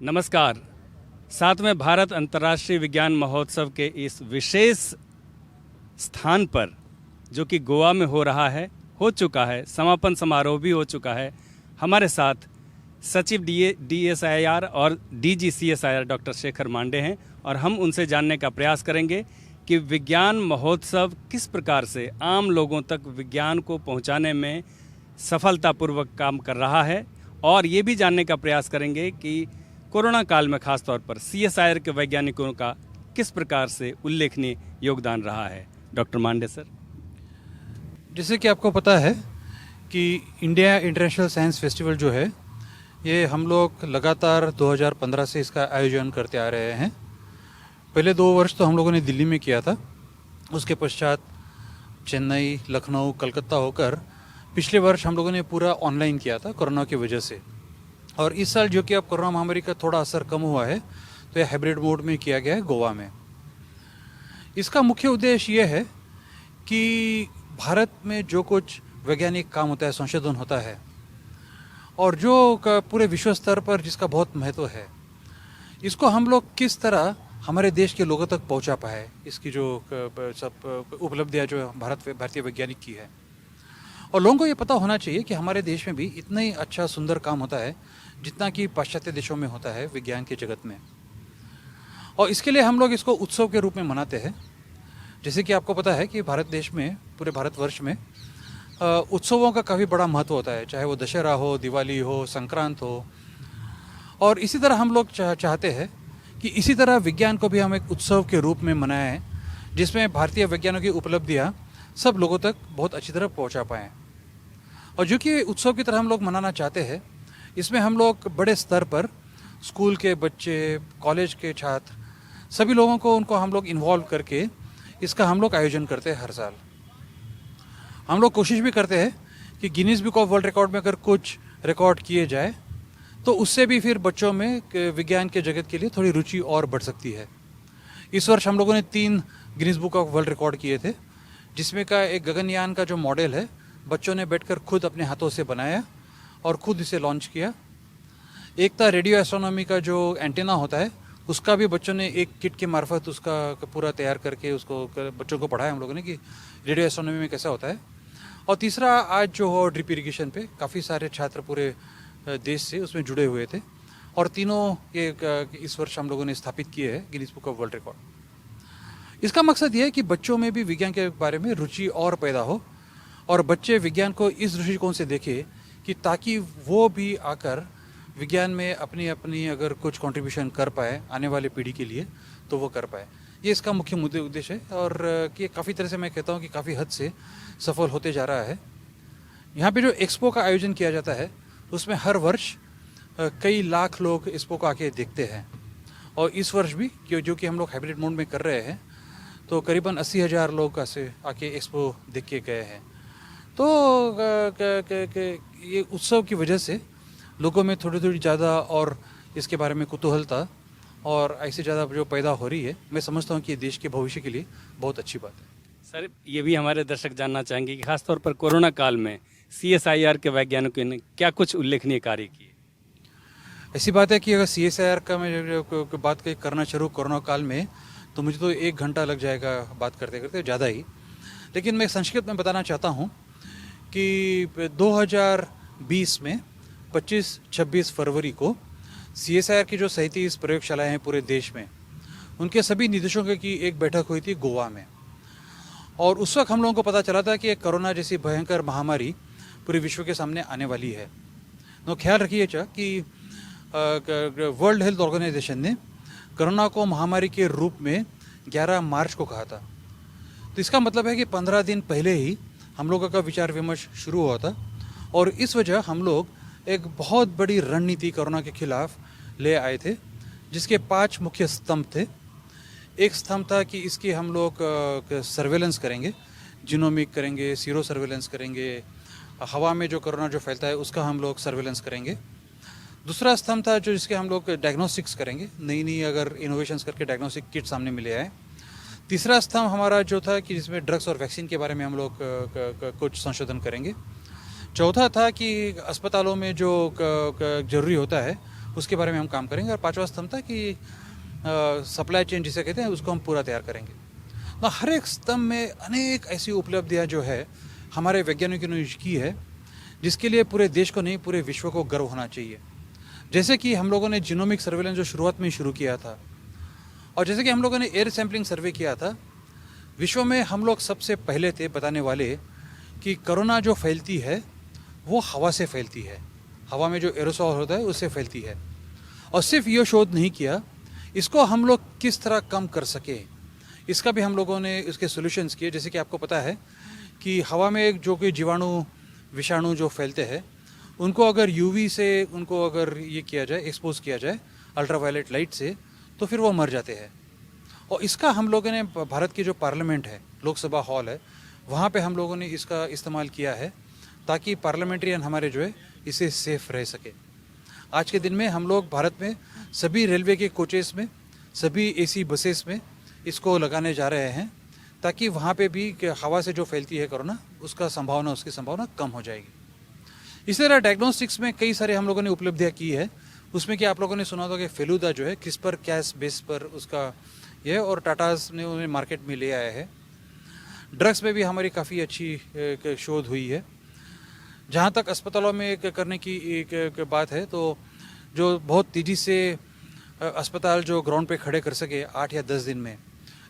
नमस्कार। 7वें भारत अंतर्राष्ट्रीय विज्ञान महोत्सव के इस विशेष स्थान पर जो कि गोवा में हो चुका है, समापन समारोह भी हो चुका है। हमारे साथ सचिव DSIR और DGCSIR डॉक्टर शेखर मांडे हैं और हम उनसे जानने का प्रयास करेंगे कि विज्ञान महोत्सव किस प्रकार से आम लोगों तक विज्ञान को पहुंचाने में सफलतापूर्वक काम कर रहा है, और ये भी जानने का प्रयास करेंगे कि कोरोना काल में खास तौर पर CSIR के वैज्ञानिकों का किस प्रकार से उल्लेखनीय योगदान रहा है। Doctor Mande sir. जैसे कि आपको पता है कि इंडिया इंटरनेशनल साइंस फेस्टिवल जो है ये हम लोग लगातार 2015 से इसका आयोजन करते आ रहे हैं। पहले 2 वर्ष तो हम लोगों ने दिल्ली में किया था, उसके पश्चात चेन्नई, लखनऊ, कलकत्ता होकर पिछले वर्ष हम लोगों ने पूरा ऑनलाइन किया था कोरोना की वजह से। और इस साल जो कि अब कोरोना महामारी का थोड़ा असर कम हुआ है तो ये हाइब्रिड मोड में किया गया है गोवा में। इसका मुख्य उद्देश्य ये है कि भारत में जो कुछ वैज्ञानिक काम होता है, संशोधन होता है, और जो पूरे विश्व स्तर पर जिसका बहुत महत्व है, इसको हम लोग किस तरह हमारे देश के लोगों तक पहुंचा पाए, इसकी जो सब उपलब्धियां जो भारतीय वैज्ञानिक की है। और लोगों को ये पता होना चाहिए कि हमारे देश में भी इतना ही अच्छा सुंदर काम होता है जितना कि पाश्चात्य देशों में होता है विज्ञान के जगत में। और इसके लिए हम लोग इसको उत्सव के रूप में मनाते हैं। जैसे कि आपको पता है कि भारत देश में, पूरे भारतवर्ष में उत्सवों का काफ़ी बड़ा महत्व होता है, चाहे वो दशहरा हो, दिवाली हो, संक्रांत हो। और इसी तरह हम लोग चाहते हैं कि इसी तरह विज्ञान को भी हम एक उत्सव के रूप में मनाएं, जिसमें भारतीय वैज्ञानिकों की उपलब्धियां सब लोगों तक बहुत अच्छी तरह पहुंचा पाएँ। और जो कि उत्सव की तरह हम लोग मनाना चाहते हैं, इसमें हम लोग बड़े स्तर पर स्कूल के बच्चे, कॉलेज के छात्र, सभी लोगों को उनको हम लोग इन्वॉल्व करके इसका हम लोग आयोजन करते हैं हर साल। हम लोग कोशिश भी करते हैं कि Guinness book of world record में अगर कुछ रिकॉर्ड किए जाए तो उससे भी फिर बच्चों में विज्ञान के जगत के लिए थोड़ी रुचि और बढ़ सकती है। इस वर्ष हम लोगों ने 3 Guinness book of world record किए थे, जिसमें का एक गगनयान का जो मॉडल है बच्चों ने बैठकर खुद अपने हाथों से बनाया और खुद इसे लॉन्च किया। एक था रेडियो एस्ट्रोनॉमी का जो एंटीना होता है, उसका भी बच्चों ने एक किट के मार्फत उसका पूरा तैयार करके उसको बच्चों को पढ़ाया हम लोगों ने कि रेडियो एस्ट्रोनॉमी में कैसा होता है। और तीसरा आज जो हो ड्रिप इरिगेशन पे काफ़ी सारे छात्र पूरे देश से उसमें जुड़े हुए थे, और तीनों ये इस वर्ष हम लोगों ने स्थापित किए हैं Guinness book of world record. इसका मकसद ये है कि बच्चों में भी विज्ञान के बारे में रुचि और पैदा हो, और बच्चे विज्ञान को इस दृष्टिकोण से देखें कि ताकि वो भी आकर विज्ञान में अपनी अपनी अगर कुछ कंट्रीब्यूशन कर पाए आने वाले पीढ़ी के लिए तो वो कर पाए। ये इसका मुख्य उद्देश्य है, और ये काफ़ी तरह से मैं कहता हूँ कि काफ़ी हद से सफल होते जा रहा है। यहाँ पे जो एक्सपो का आयोजन किया जाता है उसमें हर वर्ष कई लाख लोग एक्सपो को आके देखते हैं, और इस वर्ष भी जो कि हम लोग हाइब्रिड मोड में कर रहे हैं तो करीबन 80,000 लोग ऐसे आके एक्सपो देख के गए हैं। तो ये उत्सव की वजह से लोगों में थोड़ी थोड़ी ज़्यादा और इसके बारे में कुतूहलता और ऐसे ज़्यादा जो पैदा हो रही है, मैं समझता हूँ कि ये देश के भविष्य के लिए बहुत अच्छी बात है। सर, ये भी हमारे दर्शक जानना चाहेंगे कि खासतौर पर कोरोना काल में CSIR के वैज्ञानिकों ने क्या कुछ उल्लेखनीय कार्य किए। ऐसी बात है कि अगर CSIR का मैं बात करना शुरू कोरोना काल में तो मुझे तो 1 घंटा लग जाएगा बात करते करते, ज़्यादा ही। लेकिन मैं संक्षिप्त में बताना चाहता हूँ कि 2020 में 25-26 फरवरी को CSIR की जो 37 प्रयोगशालाएँ हैं पूरे देश में, उनके सभी निदेशकों की एक बैठक हुई थी गोवा में। और उस वक्त हम लोगों को पता चला था कि कोरोना जैसी भयंकर महामारी पूरे विश्व के सामने आने वाली है। तो ख्याल रखिए कि वर्ल्ड हेल्थ ऑर्गेनाइजेशन ने कोरोना को महामारी के रूप में 11 मार्च को कहा था। तो इसका मतलब है कि 15 दिन पहले ही हम लोगों का विचार विमर्श शुरू हुआ था, और इस वजह हम लोग एक बहुत बड़ी रणनीति कोरोना के खिलाफ ले आए थे, जिसके 5 मुख्य स्तंभ थे। एक स्तंभ था कि इसकी हम लोग सर्वेलेंस करेंगे, जीनोमिक करेंगे, सीरो सर्वेलेंस करेंगे, हवा में जो कोरोना जो फैलता है उसका हम लोग सर्वेलेंस करेंगे। दूसरा स्तंभ था जो जिसके हम लोग डायग्नोस्टिक्स करेंगे, नई नई अगर इनोवेशंस करके डायग्नोस्टिक किट सामने मिले आए। तीसरा स्तंभ हमारा जो था कि जिसमें ड्रग्स और वैक्सीन के बारे में हम लोग कुछ संशोधन करेंगे। चौथा था कि अस्पतालों में जो जरूरी होता है उसके बारे में हम काम करेंगे। और पांचवा स्तंभ था कि सप्लाई चेन जिसे कहते हैं उसको हम पूरा तैयार करेंगे। तो हर एक स्तंभ में अनेक ऐसी उपलब्धियां जो है हमारे वैज्ञानिकों ने की है, जिसके लिए पूरे देश को नहीं पूरे विश्व को गर्व होना चाहिए। जैसे कि हम लोगों ने जीनोमिक सर्वेलेंस जो शुरुआत में ही शुरू किया था, और जैसे कि हम लोगों ने एयर सैम्पलिंग सर्वे किया था, विश्व में हम लोग सबसे पहले थे बताने वाले कि कोरोना जो फैलती है वो हवा से फैलती है, हवा में जो एरोसोल होता है उससे फैलती है। और सिर्फ ये शोध नहीं किया, इसको हम लोग किस तरह कम कर सके इसका भी हम लोगों ने इसके सॉल्यूशंस किए। जैसे कि आपको पता है कि हवा में जो कि जीवाणु विषाणु जो फैलते हैं उनको अगर यूवी से उनको अगर ये किया जाए, एक्सपोज किया जाए अल्ट्रावायलेट लाइट से, तो फिर वो मर जाते हैं। और इसका हम लोगों ने भारत की जो पार्लियामेंट है, लोकसभा हॉल है, वहाँ पे हम लोगों ने इसका इस्तेमाल किया है ताकि पार्लियामेंट्रियन हमारे जो है इसे सेफ रह सके। आज के दिन में हम लोग भारत में सभी रेलवे के कोचेस में, सभी एसी बसेस में इसको लगाने जा रहे हैं ताकि वहाँ पे भी हवा से जो फैलती है कोरोना उसकी संभावना कम हो जाएगी। इसी तरह डायग्नोस्टिक्स में कई सारे हम लोगों ने उपलब्धियाँ की है। उसमें कि आप लोगों ने सुना होगा कि फेलुदा जो है क्रिस्पर कैस बेस पर उसका ये, और टाटास ने उन्हें मार्केट में ले आया है। ड्रग्स में भी हमारी काफ़ी अच्छी शोध हुई है। जहाँ तक अस्पतालों में करने की एक बात है, तो जो बहुत तेज़ी से अस्पताल जो ग्राउंड पे खड़े कर सके 8 या 10 दिन में,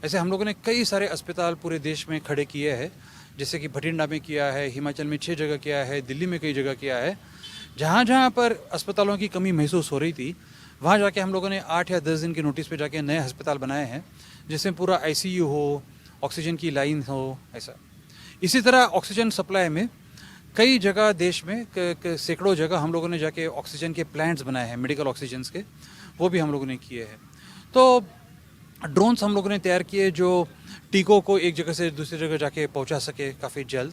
ऐसे हम लोगों ने कई सारे अस्पताल पूरे देश में खड़े किए हैं। जैसे कि भटिंडा में किया है, हिमाचल में 6 जगह किया है, दिल्ली में कई जगह किया है। जहाँ जहाँ पर अस्पतालों की कमी महसूस हो रही थी, वहाँ जाके हम लोगों ने 8 या 10 दिन की नोटिस पे जाके नए अस्पताल बनाए हैं, जिसमें पूरा आईसीयू हो, ऑक्सीजन की लाइन हो, ऐसा। इसी तरह ऑक्सीजन सप्लाई में कई जगह देश में सैकड़ों जगह हम लोगों ने जाके ऑक्सीजन के प्लांट्स बनाए हैं, मेडिकल ऑक्सीजन के, वो भी हम लोगों ने किए हैं। तो ड्रोन्स हम लोगों ने तैयार किए जो टीकों को एक जगह से दूसरी जगह जाके पहुंचा सके काफ़ी जल्द।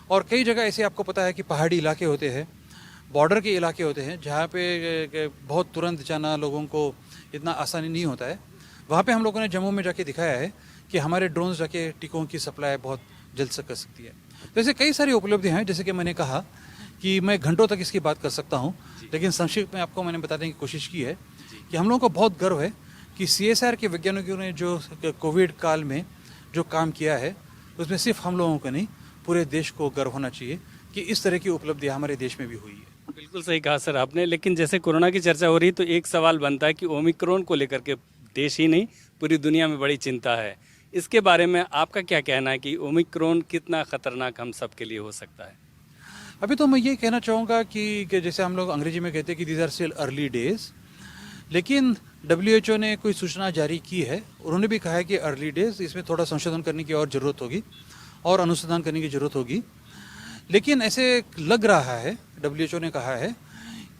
और कई जगह ऐसे आपको पता है कि पहाड़ी इलाके होते हैं, बॉर्डर के इलाके होते हैं, जहाँ पे बहुत तुरंत जाना लोगों को इतना आसानी नहीं होता है। वहाँ पे हम लोगों ने जम्मू में जाके दिखाया है कि हमारे ड्रोन्स जाके टीकों की सप्लाई बहुत जल्द से कर सकती है। तो ऐसे कई सारी उपलब्धियाँ हैं। जैसे कि मैंने कहा कि मैं घंटों तक इसकी बात कर सकता हूँ, लेकिन संक्षिप्त में आपको मैंने बताने की कोशिश की है कि हम लोगों को बहुत गर्व है कि CSIR के वैज्ञानिकों ने जो कोविड काल में जो काम किया है, उसमें सिर्फ हम लोगों को नहीं पूरे देश को गर्व होना चाहिए कि इस तरह की उपलब्धियाँ हमारे देश में भी हुई है। बिल्कुल सही कहा सर आपने। लेकिन जैसे कोरोना की चर्चा हो रही तो एक सवाल बनता है कि ओमिक्रॉन को लेकर के देश ही नहीं पूरी दुनिया में बड़ी चिंता है। इसके बारे में आपका क्या कहना है कि ओमिक्रॉन कितना खतरनाक हम सब के लिए हो सकता है? अभी तो मैं ये कहना चाहूँगा कि जैसे हम लोग अंग्रेजी में कहते हैं कि these are still early days, लेकिन WHO ने कोई सूचना जारी की है। उन्होंने भी कहा है कि अर्ली डेज, इसमें थोड़ा संशोधन करने की और ज़रूरत होगी और अनुसंधान करने की ज़रूरत होगी। लेकिन ऐसे लग रहा है, WHO ने कहा है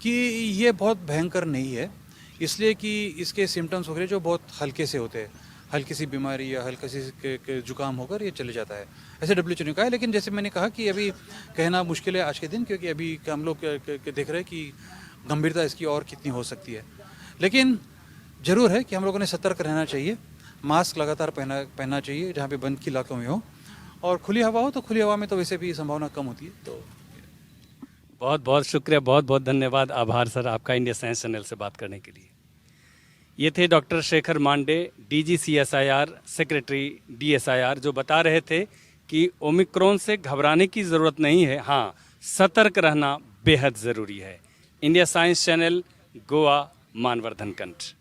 कि ये बहुत भयंकर नहीं है, इसलिए कि इसके सिम्टम्स वगैरह जो बहुत हल्के से होते हैं, हल्की सी बीमारी या हल्का सी जुकाम होकर ये चले जाता है, ऐसे WHO ने कहा है। लेकिन जैसे मैंने कहा कि अभी कहना मुश्किल है आज के दिन, क्योंकि अभी हम लोग देख रहे हैं कि गंभीरता इसकी और कितनी हो सकती है। लेकिन ज़रूर है कि हम लोगों ने सतर्क रहना चाहिए, मास्क लगातार पहनना चाहिए जहाँ पे बंद के इलाकों में हो, और खुली हवा हो तो खुली हवा में तो वैसे भी संभावना कम होती है। तो बहुत बहुत शुक्रिया, बहुत बहुत धन्यवाद, आभार सर आपका इंडिया साइंस चैनल से बात करने के लिए। ये थे doctor Shekhar Mande, DG CSIR, secretary DSIR, जो बता रहे थे कि ओमिक्रॉन से घबराने की ज़रूरत नहीं है, हाँ सतर्क रहना बेहद ज़रूरी है। India science channel, Goa, Manvardhan कंठ।